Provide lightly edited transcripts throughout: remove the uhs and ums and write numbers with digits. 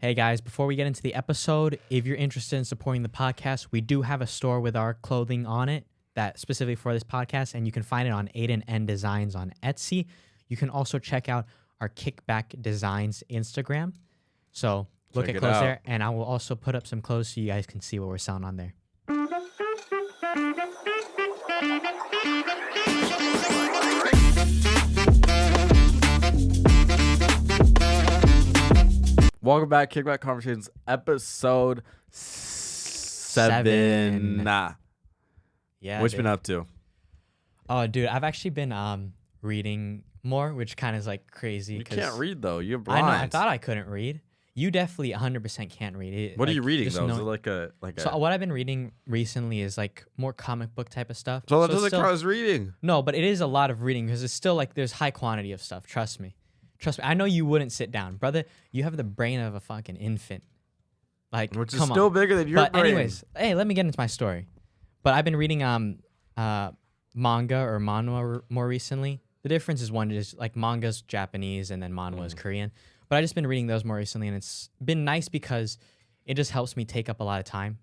Hey guys, before we get into the episode, if you're interested in supporting the podcast, we do have a store with our clothing on it that specifically for this podcast, and you can find it on Aidan N Designs on Etsy. You can also check out our Kickback Designs Instagram. So look Check at it clothes out. there, and I will also put up some clothes so you guys can see what we're selling on there. Welcome back, Kickback Conversations, episode 7. Yeah. What you dude. been up to? Oh, dude, I've actually been reading more, which kind of is like crazy. You 'cause can't read though. You're I blind. know. I thought I couldn't read. You definitely 100% can't read it. What are like, you reading just though? Is know- it like a So what I've been reading recently is like more comic book type of stuff. So that it's doesn't still- count as reading. No, but it is a lot of reading because it's still like there's high quantity of stuff. Trust me. I know you wouldn't sit down, brother. You have the brain of a fucking infant. Like, Which is come still on. bigger than your But brain. anyways, hey, let me get into my story. But I've been reading manga or manhwa more recently. The difference is one is like manga's Japanese and then manhwa is Korean. But I just been reading those more recently, and it's been nice because it just helps me take up a lot of time.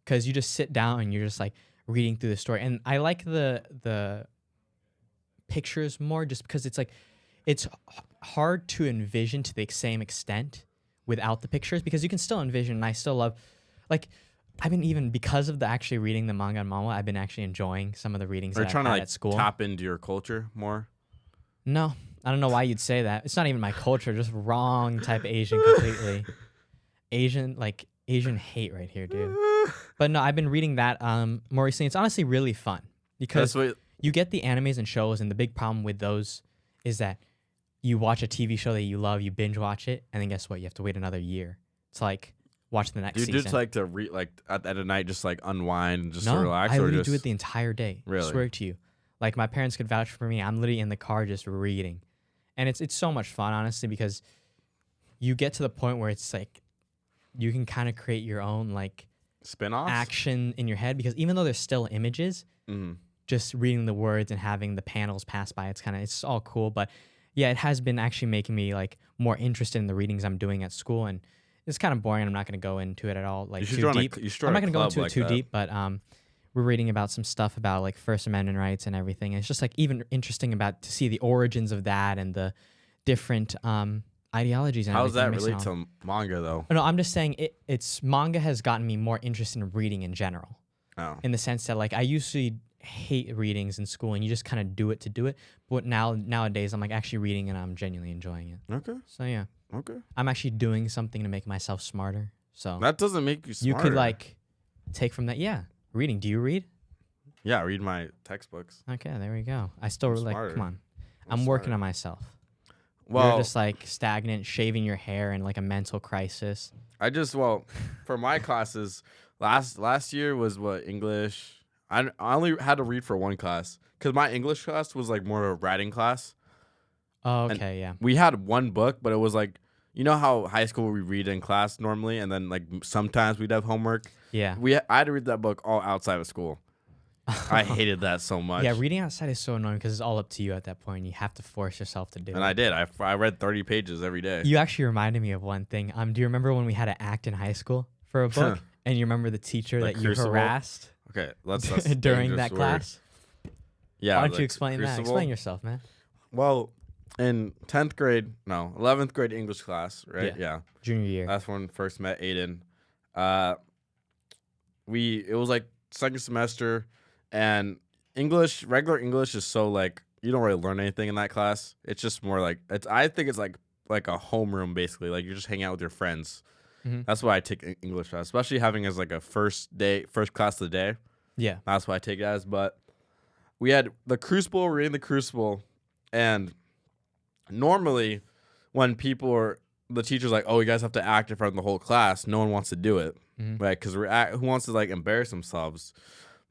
Because you just sit down and you're just like reading through the story, and I like the pictures more just because it's like it's hard to envision to the same extent without the pictures, because you can still envision, and I still love, like, I've been even because of the actually reading the manga and manhwa, I've been actually enjoying some of the readings Are you that I've trying to had like at school. tap into your culture more? No, I don't know why you'd say that. It's not even my culture, just wrong type Asian completely. Asian hate right here, dude. But no, I've been reading that more recently. It's honestly really fun because That's what. you get the animes and shows, and the big problem with those is that you watch a TV show that you love, you binge watch it, and then guess what? You have to wait another year to like watch the next Do you season. just like to read like at the end of the night, just like unwind and just no, relax, I or literally just do it the entire day. Really? Swear to you. Like my parents could vouch for me. I'm literally in the car just reading, and it's so much fun, honestly, because you get to the point where it's like you can kind of create your own like spin-offs? action in your head, because even though there's still images, just reading the words and having the panels pass by, it's all cool. But yeah, it has been actually making me like more interested in the readings I'm doing at school, and it's kind of boring. I'm not going to go into it at all like You should too join a- deep. you should I'm join not a going to go club into like it too that. deep, but we're reading about some stuff about like First Amendment rights and everything. And it's just like even interesting about to see the origins of that and the different ideologies. And How does that everything relate mixing to manga though? on. No, I'm just saying it's manga has gotten me more interested in reading in general, Oh, in the sense that like I usually hate readings in school and you just kind of do it to do it. But nowadays I'm like actually reading and I'm genuinely enjoying it. okay, So yeah, okay. I'm actually doing something to make myself smarter. So That doesn't make you you smarter. could like take from that. Yeah, reading. Do you read? yeah, read my textbooks. Okay, there we go. I still I'm like. smarter. Come on, I'm I'm working smarter. on myself. Well, You're just like stagnant, shaving your hair, and like a mental crisis. for my classes, last year was what English. I only had to read for one class because my English class was like more of a writing class. Oh, okay, yeah. We had one book, but it was like, you know how high school we read in class normally, and then like sometimes we'd have homework. Yeah. I had to read that book all outside of school. I hated that so much. Yeah, reading outside is so annoying because it's all up to you at that point. You have to force yourself to do And it. I did. I read 30 pages every day. You actually reminded me of one thing. Do you remember when we had to act in high school for a book? And you remember the teacher The that you Crucible? harassed Okay, that's a during dangerous that word. class? Yeah. Why don't like you explain that? Crucible. Explain yourself, man. Well, in 11th grade English class, right? Yeah. Junior year. That's when I first met Aidan. It was like second semester, and regular English is so like you don't really learn anything in that class. It's just more like I think it's like a homeroom basically. Like you're just hanging out with your friends. Mhm. That's why I take English class, especially having as like a first class of the day. Yeah. That's why I take it as. But we had the Crucible, reading the Crucible, and normally when the teacher's like, oh, you guys have to act in front of the whole class, no one wants to do it, Mhm. right? Because who wants to like embarrass themselves?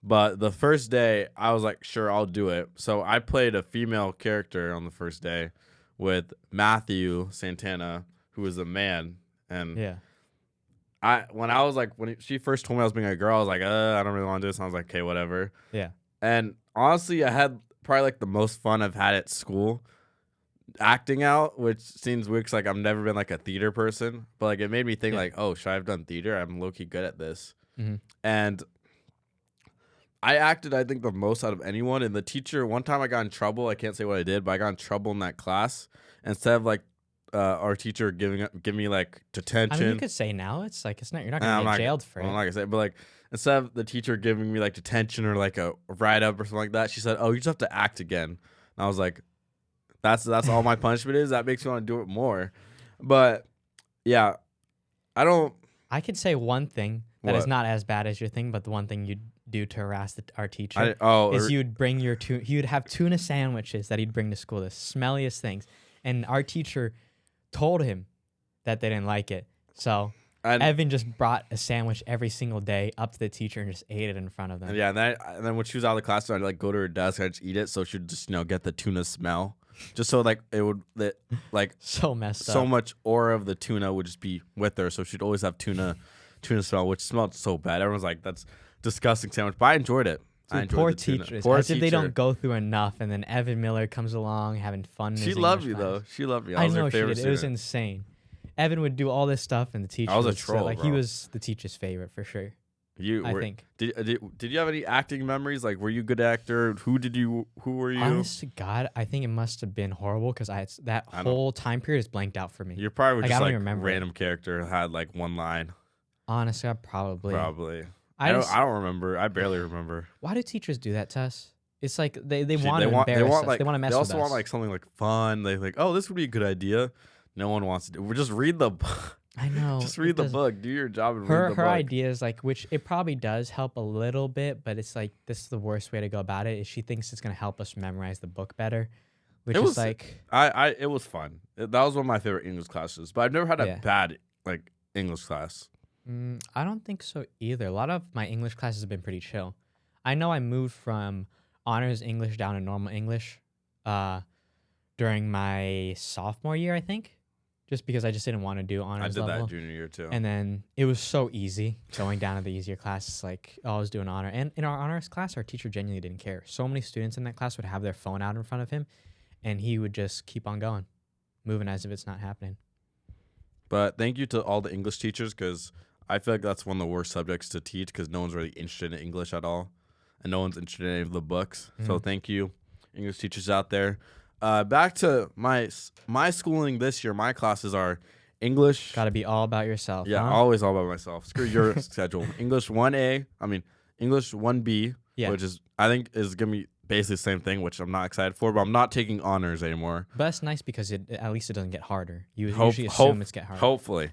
But the first day, I was like, sure, I'll do it. So I played a female character on the first day with Matthew Santana, who was a man, and Yeah. when she first told me I was being a girl, I was like, I don't really want to do this. And I was like, okay, whatever. Yeah. And honestly, I had probably like the most fun I've had at school. acting out, which seems weird 'cause, like I've never been like a theater person, but like it made me think Yeah. like, oh, should I have done theater? I'm low key good at this, Mm-hmm. and I acted, I think, the most out of anyone. And the teacher, one time I got in trouble. I can't say what I did, but I got in trouble in that class. Instead of like our teacher give me like detention. I mean, you could say now it's like it's not. You're not Nah, gonna get jailed for I'm it. not gonna say it, but like instead of the teacher giving me like detention or like a write up or something like that, she said, "Oh, you just have to act again." And I was like, "That's all my punishment is." That makes me want to do it more. But yeah, I don't. I could say one thing that is What? not as bad as your thing, but the one thing you'd do to harass our teacher is you'd bring you'd have tuna sandwiches that he'd bring to school, the smelliest things, and our teacher told him that they didn't like it. So Evan just brought a sandwich every single day up to the teacher and just ate it in front of them. And yeah, and then when she was out of the classroom, I'd like go to her desk and I'd just eat it, so she'd just get the tuna smell, just so like it would like so messed up. So much aura of the tuna would just be with her, so she'd always have tuna smell, which smelled so bad. Everyone's like, "That's disgusting sandwich," but I enjoyed it. Dude, I enjoyed poor the tuna. teachers. Poor as if they teacher. don't go through enough, and then Evan Miller comes along having fun. In She his loved English me though. class. She loved me. I was her know she favorite did. It was student. insane. Evan would do all this stuff, and the teacher I was a would troll, like bro. he was the teacher's favorite for sure. I think. Did you have any acting memories? Like, were you a good actor? Who were you? Honest to God, I think it must have been horrible because that whole time period is blanked out for me. You're probably Like, just I don't like even remember random character who had like one line. Honestly, probably. I don't remember. I barely remember. Why do teachers do that to us? It's like they want to they embarrass want us. like They want to mess they with also us. want like something like fun. They like, oh, this would be a good idea. No one wants to do. Just read the book. I know. Just read the book. Do your job and read the book. Her idea is like, which it probably does help a little bit, but it's like this is the worst way to go about it. Is she thinks it's gonna help us memorize the book better, which is like it was fun. That was one of my favorite English classes, but I've never had a bad like English class. I don't think so either. A lot of my English classes have been pretty chill. I know I moved from honors English down to normal English during my sophomore year, I think, just because I just didn't want to do honors level. I did that junior year too. And then it was so easy going down to the easier classes. Like, I was doing honor. And in our honors class, our teacher genuinely didn't care. So many students in that class would have their phone out in front of him, and he would just keep on going, moving as if it's not happening. But thank you to all the English teachers, because I feel like that's one of the worst subjects to teach because no one's really interested in English at all, and no one's interested in any of the books. So thank you, English teachers out there. Back to my schooling this year. My classes are English. Got to be all about yourself. Yeah, huh? always all about myself. Screw your schedule. English 1A. English 1B, which is I think is gonna be basically the same thing, which I'm not excited for. But I'm not taking honors anymore. But it's nice because at least it doesn't get harder. You usually assume it's get harder. Hopefully.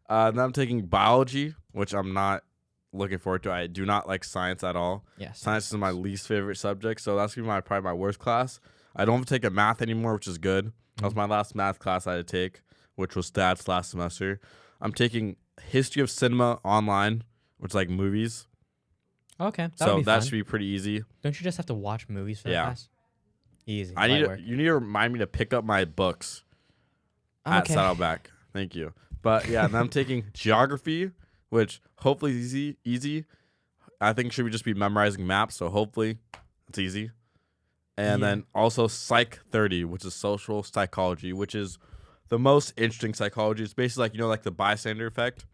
Then I'm taking biology, which I'm not looking forward to. I do not like science at all. Yes. Science is my least favorite subject, so that's gonna be probably my worst class. I don't have to take a math anymore, which is good. That was my last math class I had to take, which was stats last semester. I'm taking history of cinema online, which is like movies. Okay. So that should be pretty easy. Don't you just have to watch movies for that class? Easy. You need to remind me to pick up my books at Saddleback. Thank you. But yeah, and I'm taking geography, which hopefully is easy. I think should just be memorizing maps, so hopefully it's easy. And then also Psych 30, which is social psychology, which is the most interesting psychology. It's basically like, like the bystander effect.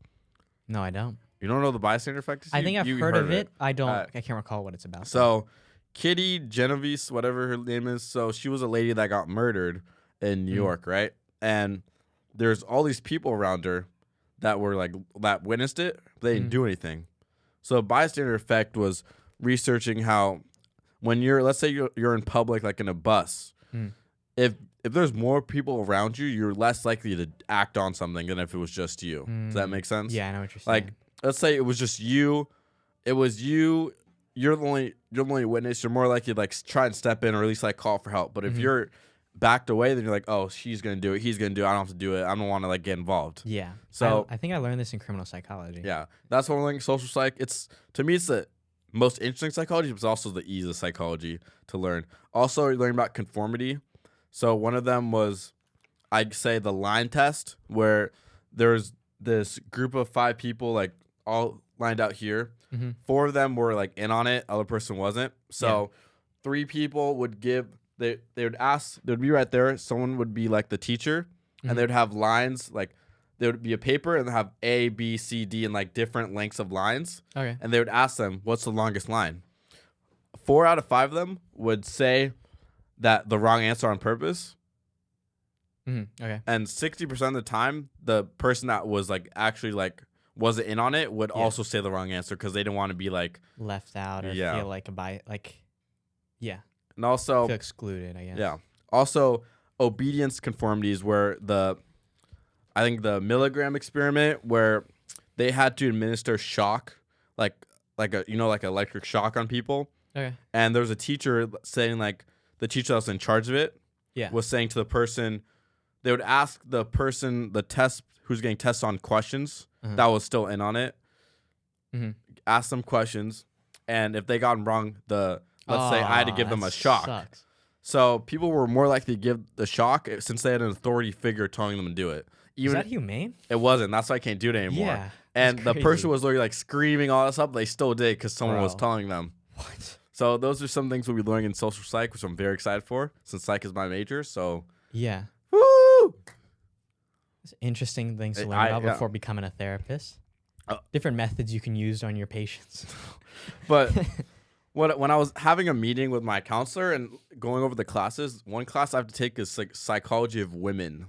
No, I don't. You don't know the bystander effect? I think I've heard of it. I don't. I can't recall what it's about. So Kitty Genovese, whatever her name is, so she was a lady that got murdered in New York, right? And there's all these people around her that were like that witnessed it, but they didn't do anything. So bystander effect was researching how when let's say you're in public, like in a bus, if there's more people around you, you're less likely to act on something than if it was just you. Does that make sense? Yeah, I know what you're saying. Like, let's say it was just you. It was you. You're the only witness. You're more likely to like try and step in or at least like call for help. But if you're backed away, then you're like, oh, she's gonna do it. He's gonna do it. I don't have to do it. I don't want to like get involved. Yeah. So I think I learned this in criminal psychology. Yeah, that's one thing. Social psych. To me, it's the most interesting psychology, but it's also the easiest psychology to learn. Also, you're learning about conformity. So one of them was, I'd say, the line test, where there's this group of 5 people like all lined out here. 4 of them were like in on it, other person wasn't. So 3 people would give they would ask. They would be right there. Someone would be like the teacher, and they would have lines like there would be a paper and they have A, B, C, D, and like different lengths of lines. Okay. And they would ask them, "What's the longest line?" 4 out of 5 of them would say that the wrong answer on purpose. Okay. And 60% of the time, the person that was like actually like wasn't in on it would also say the wrong answer because they didn't want to be like left out or feel like and also feel excluded, I guess. Yeah. Also, obedience conformities where I think the milligram experiment where they had to administer shock, like electric shock on people. Okay. And there was a teacher saying like the teacher that was in charge of it was saying to the person, they would ask the person, the test who's getting tested on questions that was still in on it, ask them questions, and if they got them wrong, let's say I had to give them a shock. Sucks. So people were more likely to give the shock since they had an authority figure telling them to do it. Is that humane? It wasn't. That's why I can't do it anymore. Yeah. And the person was literally like screaming all this up. They still did because someone was telling them. What? So those are some things we'll be learning in social psych, which I'm very excited for since psych is my major. So yeah. Woo! It's interesting things to learn about before becoming a therapist. Different methods you can use on your patients. But when I was having a meeting with my counselor and going over the classes, one class I have to take is like psychology of women.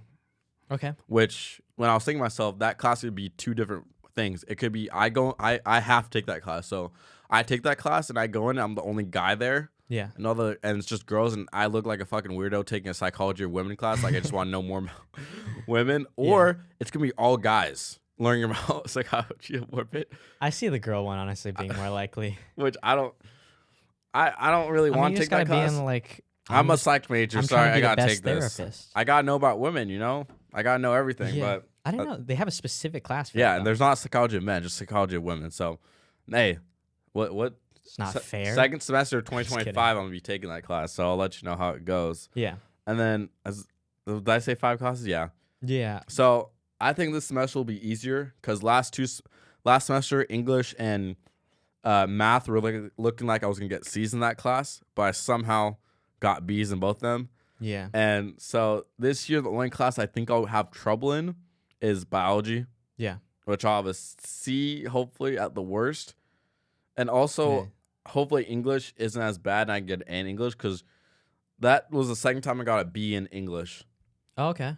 Okay. Which when I was thinking to myself, that class would be 2 different things. It could be I have to take that class. So I take that class and I go in, I'm the only guy there. Yeah. And it's just girls and I look like a fucking weirdo taking a psychology of women class. Like I just want to know more about women. Or it's gonna be all guys learning about psychology of women. I see the girl one honestly being more likely. Which I don't really want to take that class. I'm a psych major. Sorry, I gotta take this. I gotta know about women, you know? I gotta know everything. Yeah. But I didn't know they have a specific class for yeah, that. and there's not psychology of men, just psychology of women. So hey, what it's not fair. Second semester of 2025, I'm gonna be taking that class, so I'll let you know how it goes. Yeah. And then did I say 5 classes? Yeah. Yeah. So I think this semester will be easier because last semester English and math were looking like I was gonna get C's in that class, but I somehow got B's in both of them. Yeah. And so this year the only class I think I'll have trouble in is biology. Yeah. Which I'll have a C hopefully at the worst. And also hopefully English isn't as bad and I can get an English because that was the second time I got a B in English. Oh, okay.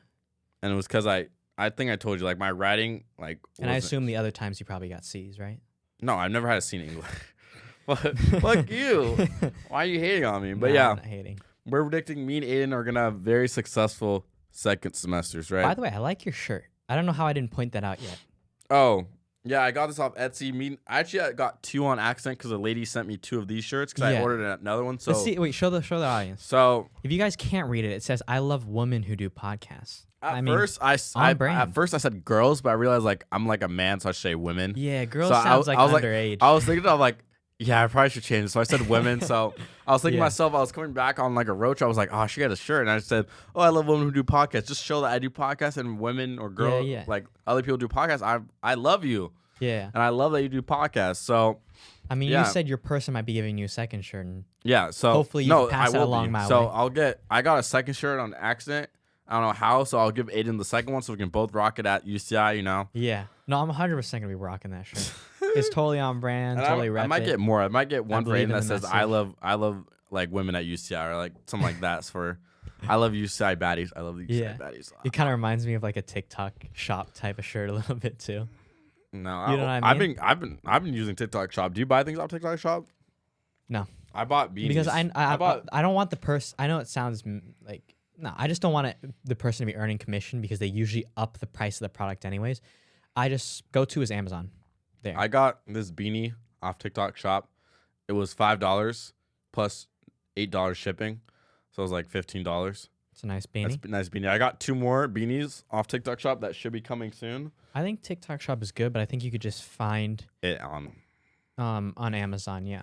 And it was because I think I told you like my writing like. And I assume the other times you probably got C's, right? No, I've never had a C in English. But fuck you. Why are you hating on me? But I'm not hating. We're predicting me and Aidan are gonna have very successful second semesters, right? By the way, I like your shirt. I don't know how I didn't point that out yet. Oh, yeah, I got this off Etsy. I got 2 on accident because a lady sent me 2 of these shirts because I ordered another one. So let's see. Wait, show the audience. So if you guys can't read it, it says "I love women who do podcasts." At first I said girls, but I realized like I'm like a man, so I should say women. Yeah, girls sounds like underage. I was thinking of like, yeah, I probably should change it. So I said women. So I was thinking to myself, I was coming back on like a road trip. I was like, oh, I should get a shirt. And I said, oh, I love women who do podcasts. Just show that I do podcasts and women or girls, like other people do podcasts. I love you. Yeah. And I love that you do podcasts. So, I mean, you said your person might be giving you a second shirt. And so hopefully you can pass that along my way. So I got a second shirt on accident. I don't know how, so I'll give Aidan the second one so we can both rock it at UCI, you know? Yeah. No, I'm 100% going to be rocking that shirt. It's totally on brand, totally rep I might get more. I might get one for Aidan that says, message. I love like women at UCI or like something like that. For I love UCI baddies. I love the UCI baddies. It kind of reminds me of like a TikTok shop type of shirt a little bit too. No, you know what I mean? I've been using TikTok Shop. Do you buy things off TikTok Shop? No. I bought beanies. Because I don't want the person. I know it sounds like no. I just don't want the person to be earning commission because they usually up the price of the product anyways. I just go to is Amazon. There. I got this beanie off TikTok Shop. It was $5 plus $8 shipping, so it was like $15. It's a nice beanie. That's a nice beanie. I got 2 more beanies off TikTok Shop that should be coming soon. I think TikTok Shop is good, but I think you could just find it on Amazon. Yeah.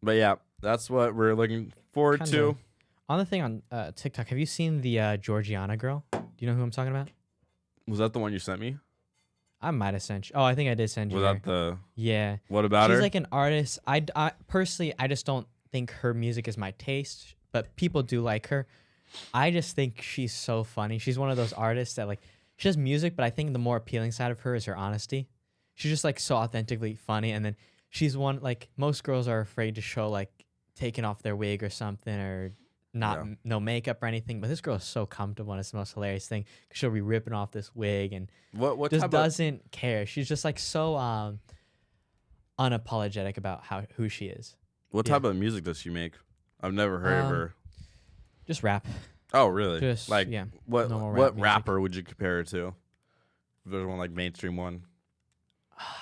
But yeah, that's what we're looking forward to. On the thing on TikTok, have you seen the Georgiana girl? Do you know who I'm talking about? Was that the one you sent me? I might have sent you. Oh, I think I did send you. Was that the? Yeah. What about her? She's like an artist. I personally, I just don't think her music is my taste. but people do like her. I just think she's so funny. She's one of those artists that like she does music, but I think the more appealing side of her is her honesty. She's just like so authentically funny, and then she's one like most girls are afraid to show like taking off their wig or something or not no makeup or anything. But this girl is so comfortable, and it's the most hilarious thing. 'Cause she'll be ripping off this wig and What just type doesn't care. She's just like so unapologetic about who she is. what type of music does she make? I've never heard of her. Just rap. Oh, really? Just like what normal rap what music. rapper would you compare her to? If there's one like mainstream one.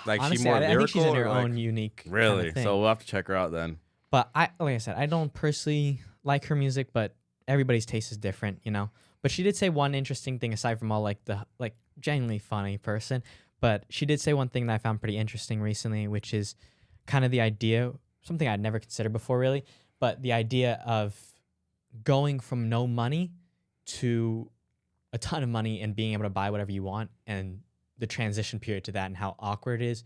Like Honestly, she more lyrical. I think she's in her or, like, own unique kind Really? of thing. So we'll have to check her out then. But like I said, I don't personally like her music, but everybody's taste is different, you know. But she did say one interesting thing aside from all like the like genuinely funny person. But she did say one thing that I found pretty interesting recently, which is kind of the idea, something I'd never considered before really, but the idea of going from no money to a ton of money and being able to buy whatever you want, and the transition period to that and how awkward it is.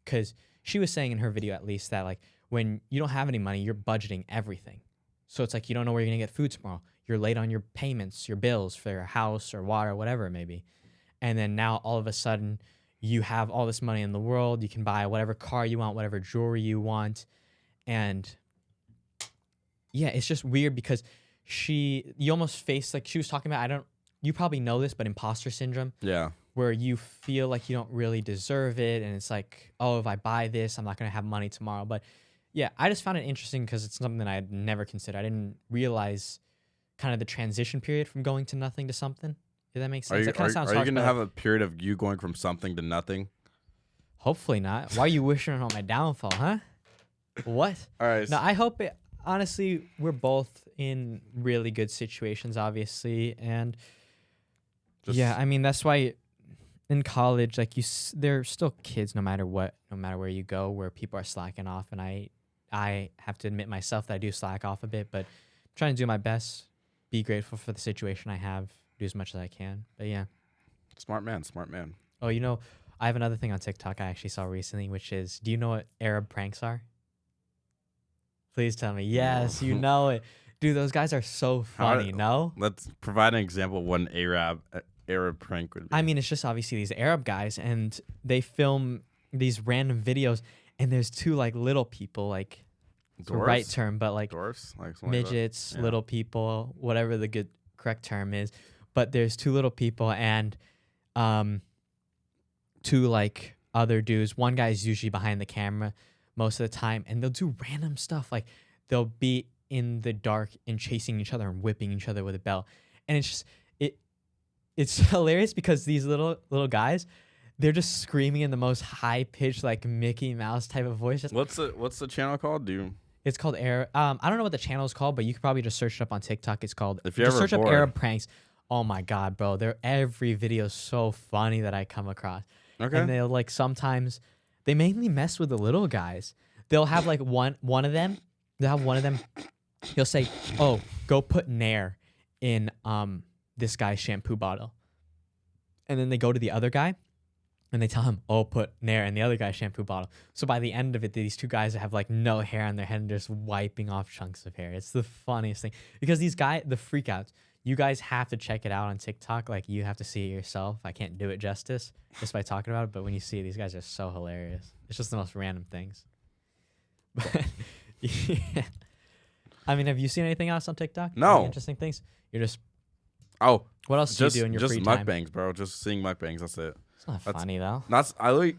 Because she was saying in her video at least that like when you don't have any money, you're budgeting everything. So it's like you don't know where you're going to get food tomorrow. You're late on your payments, your bills for your house or water, whatever it may be. And then now all of a sudden you have all this money in the world. You can buy whatever car you want, whatever jewelry you want. And yeah, it's just weird because you almost face like she was talking about, you probably know this, but imposter syndrome. Yeah. Where you feel like you don't really deserve it. And it's like, oh, if I buy this, I'm not going to have money tomorrow. But yeah, I just found it interesting because it's something that I had never considered. I didn't realize kind of the transition period from going to nothing to something. If that makes sense. Are you going to have a period of you going from something to nothing? Hopefully not. Why are you wishing on my downfall, huh? What? All right. No, I hope it. Honestly, we're both in really good situations, obviously, and yeah, I mean that's why in college, like they're still kids, no matter what, no matter where you go, where people are slacking off, and I have to admit myself that I do slack off a bit, but I'm trying to do my best, be grateful for the situation I have, do as much as I can. But yeah, smart man, smart man. Oh, you know, I have another thing on TikTok I actually saw recently, which is, do you know what Arab pranks are? Please tell me. Yes, you know it. Dude, those guys are so funny, no? Let's provide an example of what an Arab prank would be. I mean, it's just obviously these Arab guys, and they film these random videos, and there's two, like, little people, like, it's the right term, but, like, dwarfs? Like midgets, little people, whatever the correct term is. But there's two little people and two, like, other dudes. One guy's usually behind the camera most of the time, and they'll do random stuff. Like, they'll be in the dark and chasing each other and whipping each other with a belt. And it's just, it's hilarious because these little guys, they're just screaming in the most high-pitched, like, Mickey Mouse type of voice. What's the channel called? It's called Arab. I don't know what the channel is called, but you could probably just search it up on TikTok. It's called, if you're just ever search bored. up Arab pranks. Oh my God, bro. Every video is so funny that I come across. Okay. And they'll, like, sometimes, they mainly mess with the little guys. They'll have, like, one of them, he'll say, oh, go put Nair in this guy's shampoo bottle. And then they go to the other guy, and they tell him, oh, put Nair in the other guy's shampoo bottle. So by the end of it, these two guys have, like, no hair on their head and just wiping off chunks of hair. It's the funniest thing. Because these guys, the freakouts, you guys have to check it out on TikTok. Like, you have to see it yourself. I can't do it justice just by talking about it. But when you see it, these guys are so hilarious. It's just the most random things. But yeah. I mean, have you seen anything else on TikTok? No. Any interesting things? You're just... Oh. What else do you do in your free time? Just mukbangs, bro. Just seeing mukbangs. That's it. It's not funny, though.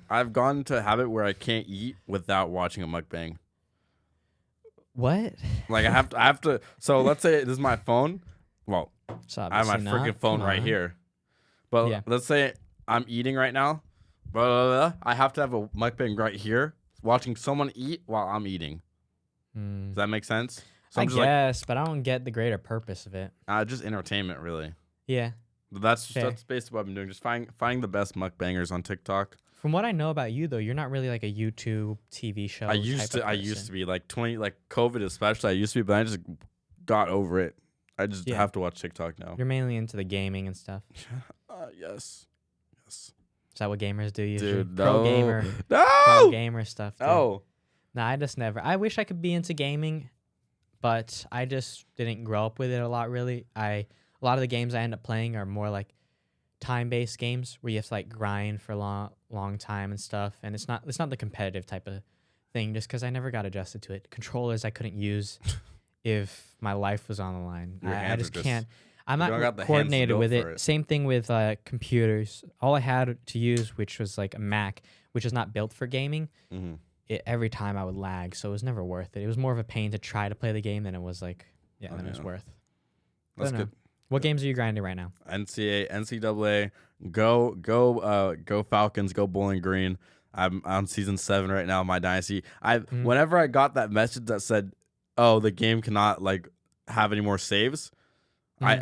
I've gone to a habit where I can't eat without watching a mukbang. What? Like, I have to. So let's say this is my phone. Well, I have my freaking phone right here. But yeah. Let's say I'm eating right now. Blah, blah, blah. I have to have a mukbang right here, watching someone eat while I'm eating. Does that make sense? So I guess, but I don't get the greater purpose of it. Just entertainment, really. Yeah. But that's basically what I've been doing. Just finding the best mukbangers on TikTok. From what I know about you, though, you're not really like a YouTube TV show. I used to be like COVID especially. I used to be, but I just got over it. I just have to watch TikTok now. You're mainly into the gaming and stuff. Yes. Is that what gamers do usually? Dude, no. Pro gamer. No. Pro gamer stuff. Dude. No. No, I just never. I wish I could be into gaming, but I just didn't grow up with it a lot. Really, a lot of the games I end up playing are more like time-based games where you have to like grind for a long time and stuff, and it's not the competitive type of thing, just because I never got adjusted to it. Controllers I couldn't use if my life was on the line. I just can't. I'm not coordinated with it. Same thing with computers. All I had to use, which was like a Mac, which is not built for gaming, every time I would lag, so it was never worth it. It was more of a pain to try to play the game than it was like, it was worth. That's good. What games are you grinding right now? NCAA, go Falcons, go Bowling Green. I'm on season 7 right now of my dynasty. Whenever I got that message that said, "Oh, the game cannot like have any more saves,"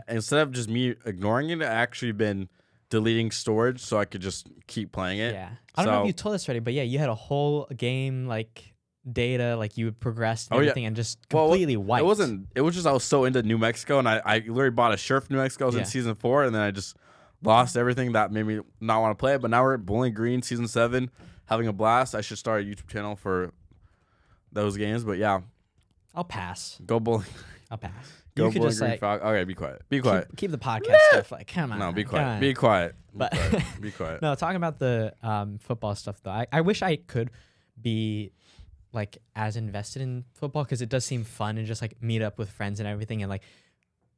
instead of just me ignoring it, I actually been deleting storage so I could just keep playing it. Yeah, I don't know if you told us already, but yeah, you had a whole game like data, like you would progress and everything, and just completely wiped. It was just I was so into New Mexico, and I literally bought a shirt from New Mexico. I was in season 4, and then I just lost everything that made me not want to play it. But now we're at Bowling Green season 7, having a blast. I should start a YouTube channel for those games. But yeah, I'll pass. Go Bowling. I'll pass. Go you could Bowling just Green. like, Okay, be quiet. Be quiet. Keep the podcast stuff like, come on. No, be quiet. Be quiet. But be quiet. No, talking about the football stuff though, I wish I could be like as invested in football, because it does seem fun and just like meet up with friends and everything and like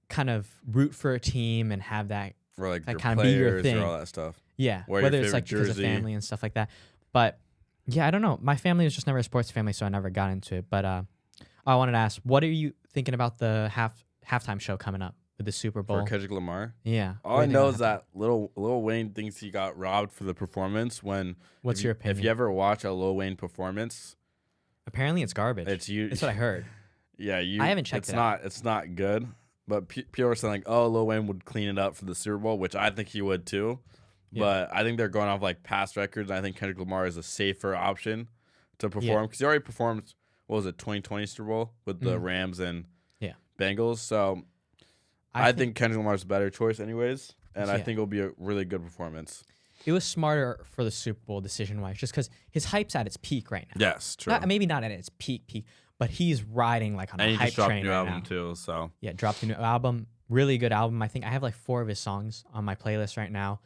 kind of root for a team and have that, or like your kind of be your players thing. Or all that stuff. Yeah, Wear whether your it's like favorite because of jersey. family and stuff like that. But yeah, I don't know. My family was just never a sports family, so I never got into it. But I wanted to ask, what are you thinking about the halftime show coming up with the Super Bowl? For Kendrick Lamar? Yeah. All I know is that Lil Wayne thinks he got robbed for the performance. What's your opinion? If you ever watch a Lil Wayne performance, apparently it's garbage. That's what I heard. Yeah, I haven't checked it out. It's not good. But people are saying like, oh, Lil Wayne would clean it up for the Super Bowl, which I think he would too. Yeah. But I think they're going off like past records. And I think Kendrick Lamar is a safer option to perform, because he already performed. What was it, 2020 Super Bowl with the Rams and Bengals? So I think Kendrick Lamar's a better choice, anyways. And I think it'll be a really good performance. It was smarter for the Super Bowl decision-wise, just because his hype's at its peak right now. Yes, true. Maybe not at its peak, but he's riding like on a hype train right now. And he just dropped a new album too, so. Yeah, dropped a new album. Really good album. I think I have like 4 of his songs on my playlist right now.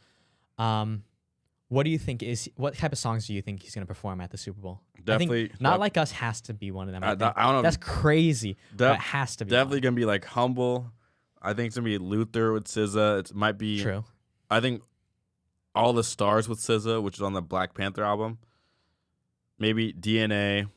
What do you think what type of songs do you think he's going to perform at the Super Bowl? Definitely. I think Not Like Us has to be one of them. I don't know. That's crazy, but it has to be. Definitely going to be like Humble. I think it's going to be Luther with SZA. It might be. True. I think All the Stars with SZA, which is on the Black Panther album. Maybe DNA.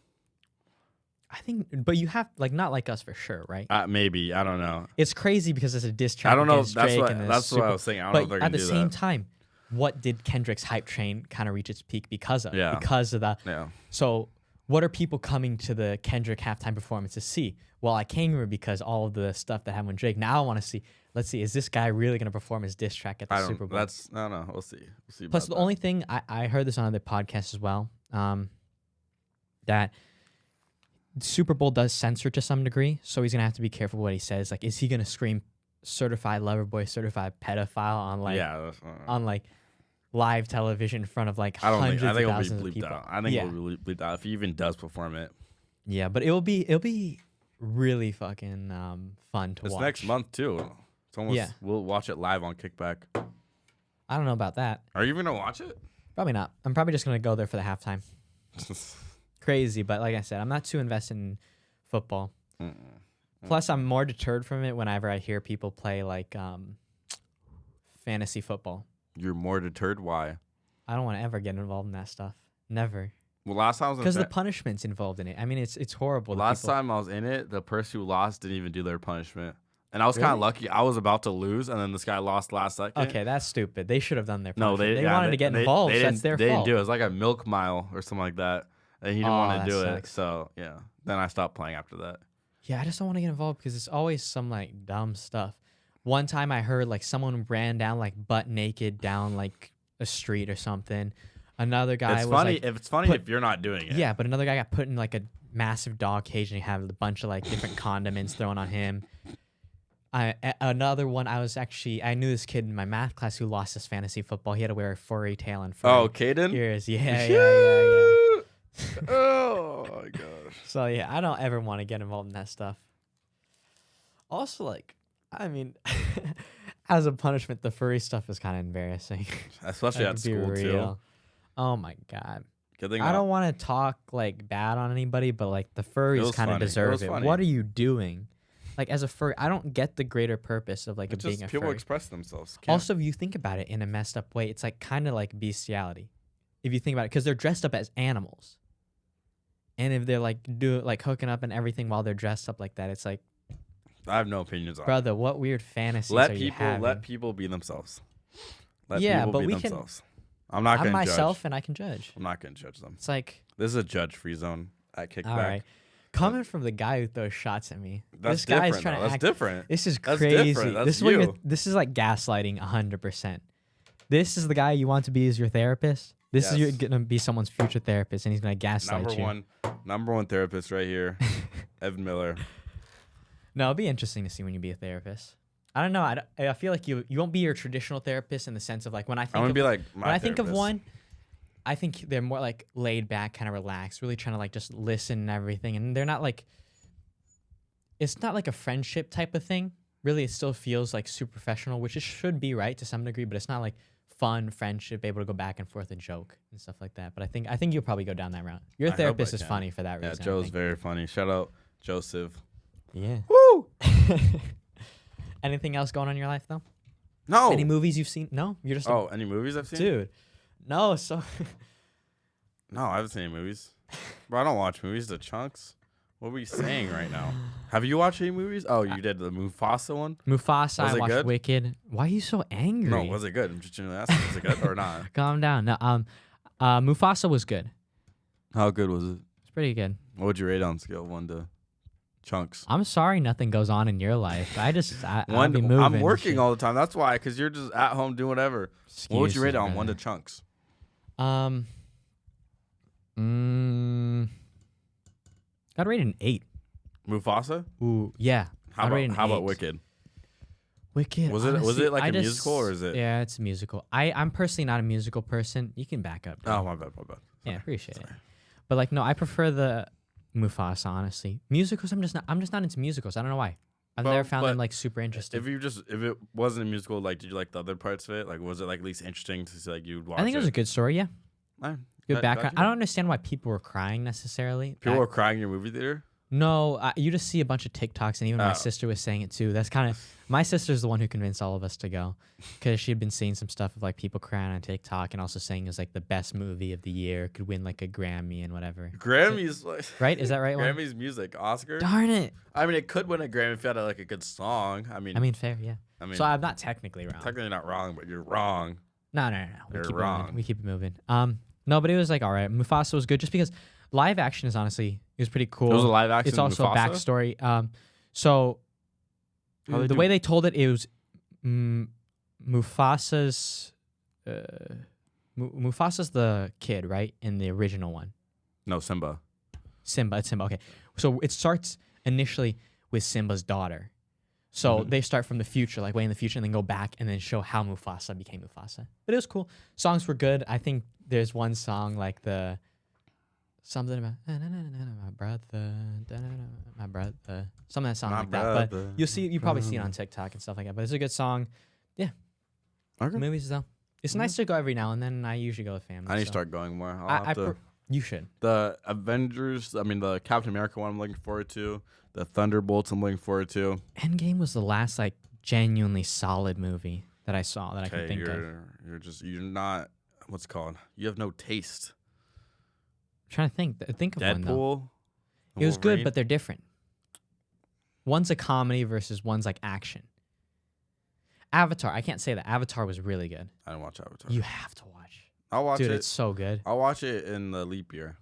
I think, but you have like Not Like Us for sure, right? Maybe. I don't know. It's crazy because it's a diss track. I don't know. That's what I was saying. I don't know if they're going to do that. But at the same time, what did Kendrick's hype train kind of reach its peak because of? Yeah. Because of that. Yeah. So what are people coming to the Kendrick halftime performance to see? Well, I came here because all of the stuff that happened with Drake. Now I want to see. Let's see. Is this guy really going to perform his diss track at the Super Bowl? I don't know. We'll see. We'll see. Plus, the only thing I heard this on other podcasts as well, that Super Bowl does censor to some degree, so he's gonna have to be careful what he says. Like, is he gonna scream "certified lover boy," "certified pedophile" on like live television in front of like hundreds of thousands of people? I think it'll be bleeped out if he even does perform it. Yeah, but it'll be really fucking fun to watch. It's next month too. It's almost. We'll watch it live on Kickback. I don't know about that. Are you gonna watch it? Probably not. I'm probably just gonna go there for the halftime. Crazy, but like I said, I'm not too invested in football. Plus, I'm more deterred from it whenever I hear people play like fantasy football. You're more deterred? Why? I don't want to ever get involved in that stuff. Never. Well, last time I was because the punishment's involved in it. I mean, it's horrible. Last time I was in it, the person who lost didn't even do their punishment. And I was kind of lucky. I was about to lose, and then this guy lost last second. Okay, that's stupid. They should have done their punishment. They wanted to get involved. That's their fault. They didn't do it. It was like a milk mile or something like that. And he didn't want to do it. So, yeah. Then I stopped playing after that. Yeah, I just don't want to get involved because it's always some, like, dumb stuff. One time I heard, like, someone ran down, like, butt naked down, like, a street or something. Another guy it's funny if you're not doing it. Yeah, but another guy got put in, like, a massive dog cage and he had a bunch of, like, different condiments thrown on him. Another one, I knew this kid in my math class who lost his fantasy football. He had to wear a furry tail and furry Caden? ears. Yeah. Oh my gosh. So yeah, I don't ever want to get involved in that stuff. Also, like, I mean, as a punishment, the furry stuff is kind of embarrassing. Especially Like, at be school too. real. Oh my god. Good thing I don't want to talk like bad on anybody, but like the furries was kind of funny. It deserve was it. funny. What are you doing? Like as a furry, I don't get the greater purpose of like it's being just a people furry. express themselves. Can't- Also, if you think about it in a messed up way, it's like kind of like bestiality. If you think about it, because they're dressed up as animals, and if they're like hooking up and everything while they're dressed up like that, it's like, I have no opinions on it. brother, what weird fantasies are you having? Let people be themselves. Let Yeah, people but be we can- themselves. I'm not I'm gonna myself, judge. and I can judge. I'm not gonna judge them. It's like, This is a judge-free zone at Kickback. all right, coming from the guy who throws shots at me. That's this guy's different. trying though. to That's act. different. This is That's crazy. different. That's This is what you. this is like gaslighting 100%. This is the guy you want to be as your therapist. This is Yes. gonna be someone's future therapist, and he's gonna gaslight Number one therapist right here, Evan Miller. No, it'll be interesting to see when you be a therapist. I don't know. I feel like you won't be your traditional therapist in the sense of like when I think I'm gonna of, be like my when I think of therapist. one, I think they're more like laid back, kind of relaxed, really trying to like just listen and everything, and they're not like. It's not like a friendship type of thing. Really, it still feels like super professional, which it should be, right, to some degree. But it's not like fun friendship, able to go back and forth and joke and stuff like that. But I think you'll probably go down that route. Your I hope therapist I is can. funny for that Yeah, reason. I Joe's think. very funny. Shout out Joseph. Yeah. Woo! Anything else going on in your life though? No. Any movies you've seen? No, you're just Oh, any movies I've seen? dude. No, so No, I haven't seen any movies. Bro, I don't watch movies. The chunks. What are we saying right now? Have you watched any movies? Oh, you did the Mufasa one? Mufasa. Was I it watched good? Wicked. Why are you so angry? No, was it good? I'm just genuinely asking. Was it good or not? Calm down. No, Mufasa was good. How good was it? It's pretty good. What would you rate on a scale of 1 to chunks? I'm sorry nothing goes on in your life. I'll One, be moving. I'm and working shit. all the time. That's why, because you're just at home doing whatever. What would you rate it Excuses, on 1 to brother. chunks? I'd rate it an 8. Mufasa? Ooh, yeah. How I'd rate it an about 8. Wicked? Wicked. Was honestly, it like I a just- musical or is it? Yeah, it's a musical. I'm personally not a musical person. You can back up. dude. Oh, my bad. Yeah, appreciate it. But like, no, I prefer the Mufasa. Honestly, musicals. I'm just not into musicals. I don't know why. I've never found them but like super interesting. If it wasn't a musical, like, did you like the other parts of it? Like, was it like at least interesting to see, like, you'd watch I think it was a good story. Yeah, Alright. good That- background. that- I don't understand why people were crying necessarily. People were crying in your movie theater? No, you just see a bunch of TikToks, and even my Oh. sister was saying it too. That's kind of my sister's the one who convinced all of us to go, because she'd been seeing some stuff of like people crying on TikTok, and also saying it was like the best movie of the year, could win like a Grammy and whatever. Grammys, like, Right? Is that right? One? Grammys music, Oscar? Darn it! I mean, it could win a Grammy if you had like a good song. I mean, Fair, yeah. I mean, So I'm not technically wrong. technically not wrong, but you're wrong. No. We You're keep wrong. Moving. We keep it moving. No, but it was like all right. Mufasa was good just because live action is honestly it was pretty cool. It was a live action It's also Mufasa? a backstory. So How'd they the do way it? they told it, it was Mufasa's. Mufasa's the kid, right, in the original one. No, Simba. Simba. It's Simba. Okay, so it starts initially with Simba's daughter. So Mhm. they start from the future, like way in the future, and then go back and then show how Mufasa became Mufasa. But it was cool. Songs were good. I think there's one song like the something about my brother, my brother, some of that song My like that. But brother. you probably see it on TikTok and stuff like that. But it's a good song. Okay. Movies though, it's nice to go every now and then. And I usually go with family. I need to so. start going more. I'll I have to. you should. The Avengers, I mean, the Captain America one I'm looking forward to. The Thunderbolts I'm looking forward to. Endgame was the last like genuinely solid movie that I saw that I can Okay, think of. you're not, what's it called? You have no taste. Trying to think of one though. Deadpool. It was good, Wolverine? but they're different. One's a comedy versus one's like action. Avatar, I can't say that. Avatar was really good. I didn't watch Avatar. You have to watch. I'll watch Dude, it. it's so good. I'll watch it in the leap year.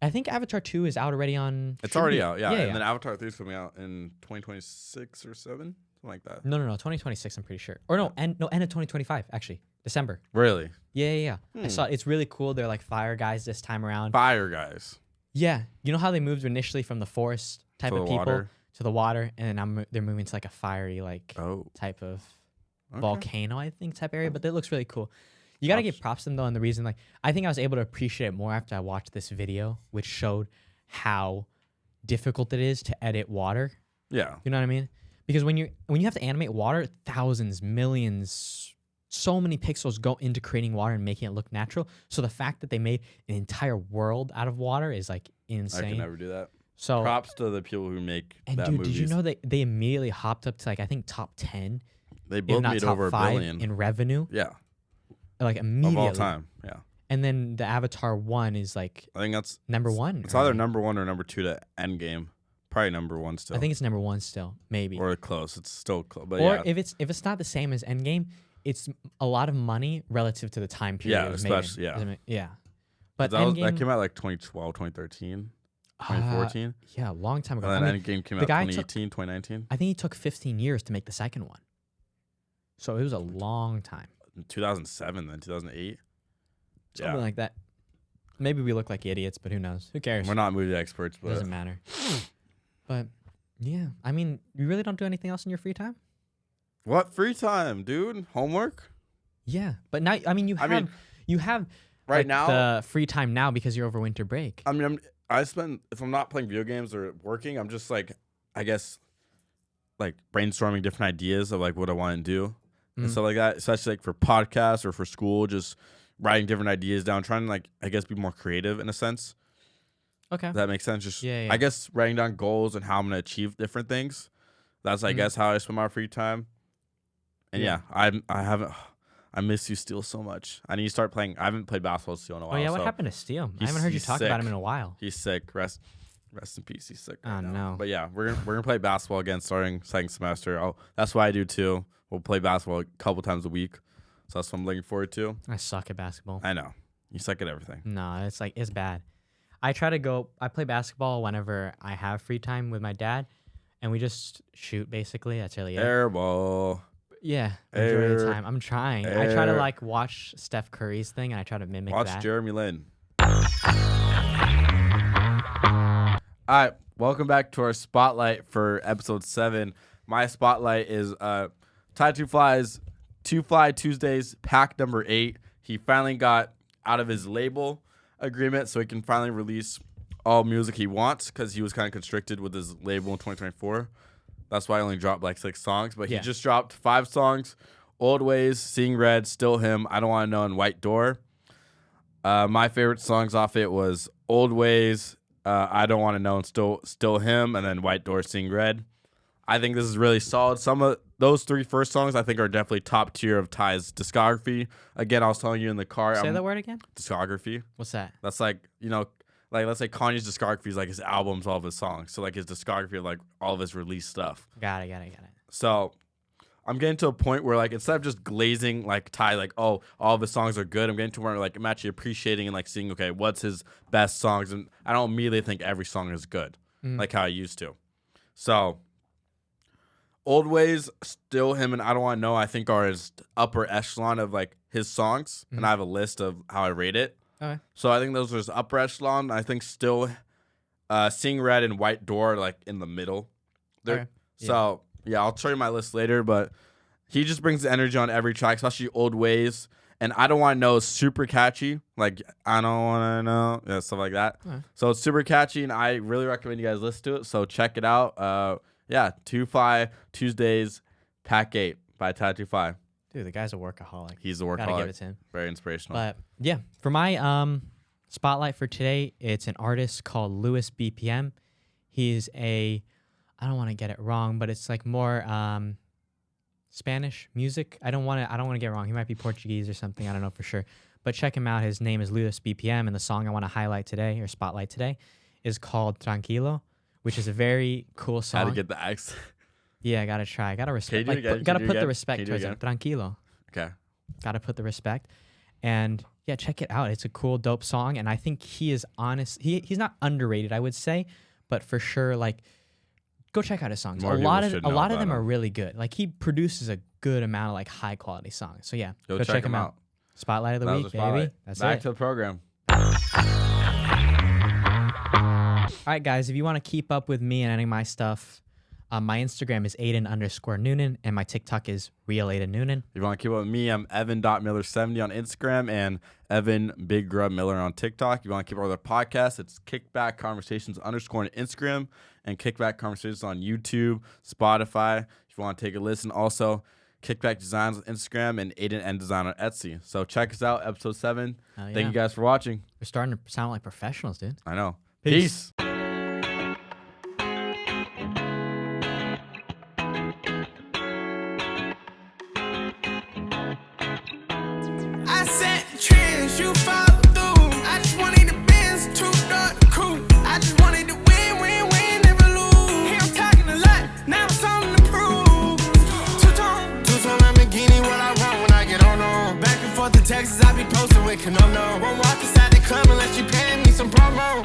I think Avatar 2 is out already on. It's should already be- out, yeah. Yeah, And yeah. then Avatar 3 is coming out in 2026 or 7, something like that. No, 2026, I'm pretty sure. Or no, end of 2025, actually. December. Really? Yeah. I Hmm. saw it's really cool. They're like fire guys this time around. Fire guys. Yeah. You know how they moved initially from the forest type To of the people water? to the water, and then they're moving to like a fiery like Oh. type of Okay. volcano, I think, type area, but it looks really cool. You gotta give props to them though, and the reason, like, I think I was able to appreciate it more after I watched this video, which showed how difficult it is to edit water. Yeah. You know what I mean? Because when you have to animate water, thousands, millions, so many pixels go into creating water and making it look natural. So the fact that they made an entire world out of water is like insane. I can never do that. So props to the people who make and that dude, movies. did you know they immediately hopped up to like I think top 10? They if both not made top over 5 $1 billion in revenue. Yeah, Like immediately. of all time. Yeah, And then the Avatar 1 is like I think that's number 1. It's either number 1 or number 2 to Endgame. Probably number 1 still. I think it's number 1 still, maybe. or close. It's still close. But Or yeah, if it's not the same as Endgame, it's a lot of money relative to the time period. Yeah, it was made in. especially- yeah. Yeah. But that Endgame, came out like 2012, 2013, 2014. yeah, a long time ago. And I then mean, Endgame came the out guy 2018, 2019. I think he took 15 years to make the second one. So it was a long time. 2007, then 2008. Something like that. Maybe we look like idiots, but who knows? Who cares? We're not movie experts, but Doesn't matter. But yeah, I mean, you really don't do anything else in your free time? what free time, dude? Homework Yeah, but now I mean you have right like, now. the free time now because you're over winter break. I mean, if I'm not playing video games or working, I'm just like, I guess, like brainstorming different ideas of like what I want to do and stuff like that. Especially like for podcasts or for school, just writing different ideas down, trying to like, I guess, be more creative in a sense. Okay. Does that make sense? Just Yeah. I guess writing down goals and how I'm gonna achieve different things. That's I guess how I spend my free time. And yeah, I miss you, Steel, so much. I need to start playing. I haven't played basketball with Steel in a while. Oh yeah, what so happened to Steel? I haven't heard you he's talk about him sick. in a while. He's sick. Rest in peace. He's sick. Right Oh, now. no. But yeah, we're gonna play basketball again starting second semester. That's what I do too. We'll play basketball a couple times a week. So that's what I'm looking forward to. I suck at basketball. I know. You suck at everything. No, it's bad. I play basketball whenever I have free time with my dad, and we just shoot basically. That's really it. Airball. Yeah, majority of the Air. time. I'm trying. I try to Air. like watch Steph Curry's thing, and I try to mimic Watch that. Jeremy Lin. All right, welcome back to our spotlight for episode 7. My spotlight is Ty2 Fly's Two Fly Tuesdays, pack number 8. He finally got out of his label agreement, so he can finally release all music he wants because he was kind of constricted with his label in 2024. That's why I only dropped like 6 songs, but he just dropped 5 songs: Old Ways, Seeing Red, Still Him, I Don't Want to Know, and White Door. My favorite songs off it was Old Ways, I Don't Want to Know, and Still Him, and then White Door, Seeing Red. I think this is really solid. Some of those 3 first songs I think are definitely top tier of Ty's discography. Again, I was telling you in the car. Say that word again. Discography. What's that? That's like, like let's say Kanye's discography is like his albums, all of his songs. So like his discography of like all of his released stuff. Got it. So I'm getting to a point where like instead of just glazing like Ty, like, oh, all of his songs are good, I'm getting to where like I'm actually appreciating and like seeing, okay, what's his best songs, and I don't immediately think every song is good like how I used to. So Old Ways, Still Him, and I Don't Want to Know, I think are his upper echelon of like his songs, and I have a list of how I rate it. Okay. So I think those are his upper echelon. I think Still Seeing Red and White Door are like in the middle. Okay. So yeah, I'll show you my list later, but he just brings the energy on every track, especially Old Ways. And I Don't Want to Know is super catchy. Like, I don't want to know. Yeah, stuff like that. Okay. So it's super catchy, and I really recommend you guys listen to it. So check it out. Yeah, 2 Fly Tuesdays, Pack 8 by Ty2 Fly. Dude, the guy's a workaholic. He's a workaholic. Gotta give it to him. Very inspirational. But yeah, for my spotlight for today, it's an artist called Louis BPM. He's I don't want to get it wrong, but it's like more Spanish music. I don't want to get it wrong. He might be Portuguese or something. I don't know for sure. But check him out. His name is Louis BPM, and the song I want to highlight today or spotlight today is called Tranquilo, which is a very cool song. How to get the accent. Yeah, I gotta try. Gotta respect. Can you do it again? Gotta Can you put do it the again? respect Can you do it towards him. Tranquilo. Okay. Gotta put the respect. And yeah, check it out. It's a cool, dope song, and I think he is honest. He's not underrated, I would say, but for sure, like, go check out his songs. More a people lot of should a know lot of about them him. are really good. Like, he produces a good amount of like high quality songs. So yeah, Go check him out. Spotlight of the That week, was a spotlight. baby. That's Back it. to the program. All right, guys, if you want to keep up with me and any of my stuff, My Instagram is Aidan_Noonan, and my TikTok is Real Aidan Noonan. If you want to keep up with me, I'm Evan.Miller70 on Instagram and Evan Big Grub Miller on TikTok. If you want to keep up with our podcast, it's Kickback Conversations _ on Instagram and Kickback Conversations on YouTube, Spotify. If you want to take a listen, also Kickback Designs on Instagram and Aidan N Design on Etsy. So check us out, episode 7. Thank you guys for watching. We're starting to sound like professionals, dude. I know. Peace. I set trends, you follow through. I just wanted the Benz, 2-door coupe. I just wanted to win, win, win, never lose. Here I'm talking a lot, now it's something to prove. Two-tone Lamborghini, what I want when I get on. Back and forth to Texas, I be posted with Canono. Won't walk inside the club unless you paying me some promo.